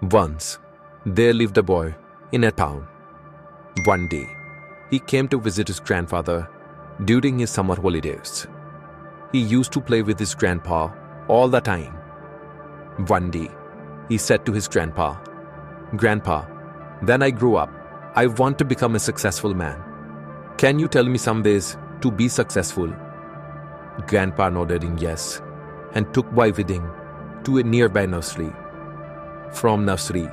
Once, there lived a boy in a town. One day, he came to visit his grandfather during his summer holidays. He used to play with his grandpa all the time. One day, he said to his grandpa, "Grandpa, when I grow up, I want to become a successful man. Can you tell me some ways to be successful?" Grandpa nodded in yes and took boy with him to a nearby nursery. From nursery,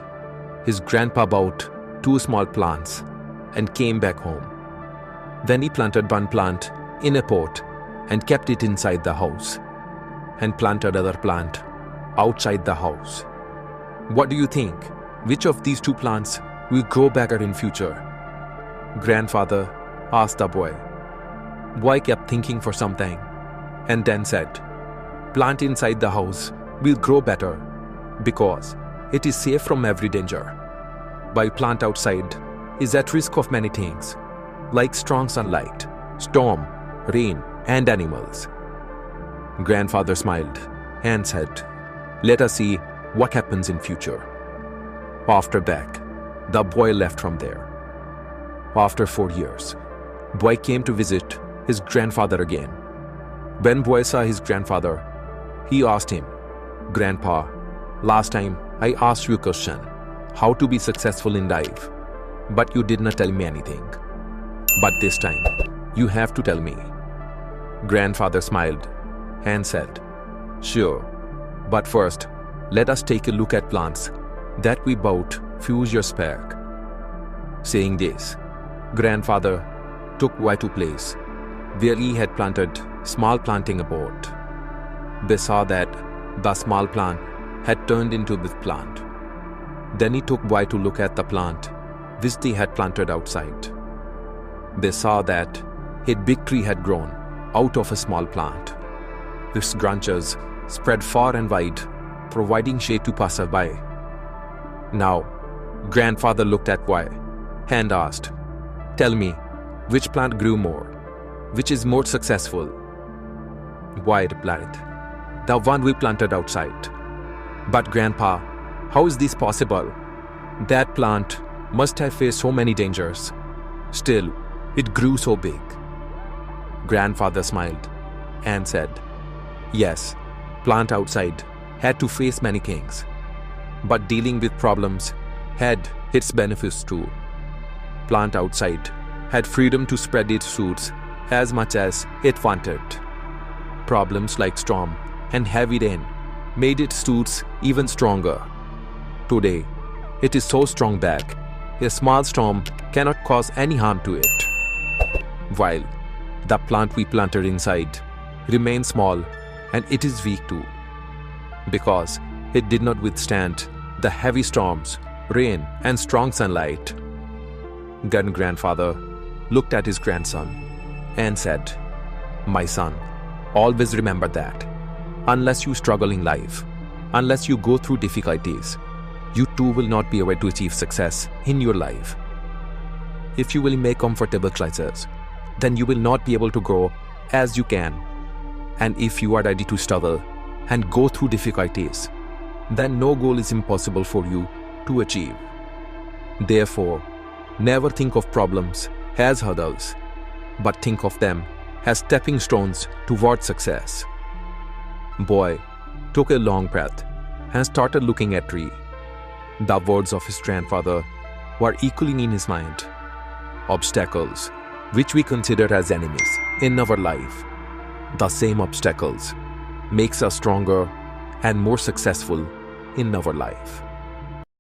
his grandpa bought 2 small plants and came back home. Then he planted one plant in a pot and kept it inside the house, and planted other plant outside the house. "What do you think? Which of these 2 plants will grow better in future?" Grandfather asked the boy. Boy kept thinking for some time and then said, "Plant inside the house will grow better because it is safe from every danger. While plant outside is at risk of many things, like strong sunlight, storm, rain, and animals." Grandfather smiled and said, "Let us see what happens in future." After that, the boy left from there. After 4 years, boy came to visit his grandfather again. When boy saw his grandfather, he asked him, "Grandpa, last time I asked you a question, how to be successful in life, but you did not tell me anything. But this time, you have to tell me." Grandfather smiled and said, "Sure, but first, let us take a look at plants that we bought few years back." Saying this, grandfather took boy to place where he had planted small plant in a pot. They saw that the small plant had turned into a big plant. Then he took boy to look at the plant which they had planted outside. They saw that a big tree had grown out of a small plant. Its branches spread far and wide, providing shade to passerby. Now, grandfather looked at boy and asked, "Tell me, which plant grew more? Which is more successful?" Boy replied, "The one we planted outside." "But grandpa, how is this possible? That plant must have faced so many dangers. Still, it grew so big." Grandfather smiled and said, "Yes, plant outside had to face many things, but dealing with problems had its benefits too. Plant outside had freedom to spread its roots as much as it wanted. Problems like storm and heavy rain made its roots even stronger. Today, it is so strong that a small storm cannot cause any harm to it. While the plant we planted inside remains small and it is weak too, because it did not withstand the heavy storms, rain, and strong sunlight." Then grandfather looked at his grandson and said, "My son, always remember that unless you struggle in life, unless you go through difficulties, you too will not be able to achieve success in your life. If you will make comfortable choices, then you will not be able to grow as you can. And if you are ready to struggle and go through difficulties, then no goal is impossible for you to achieve. Therefore, never think of problems as hurdles, but think of them as stepping stones towards success." Boy took a long breath and started looking at tree. The words of his grandfather were echoing in his mind. Obstacles, which we consider as enemies in our life, the same obstacles makes us stronger and more successful in our life.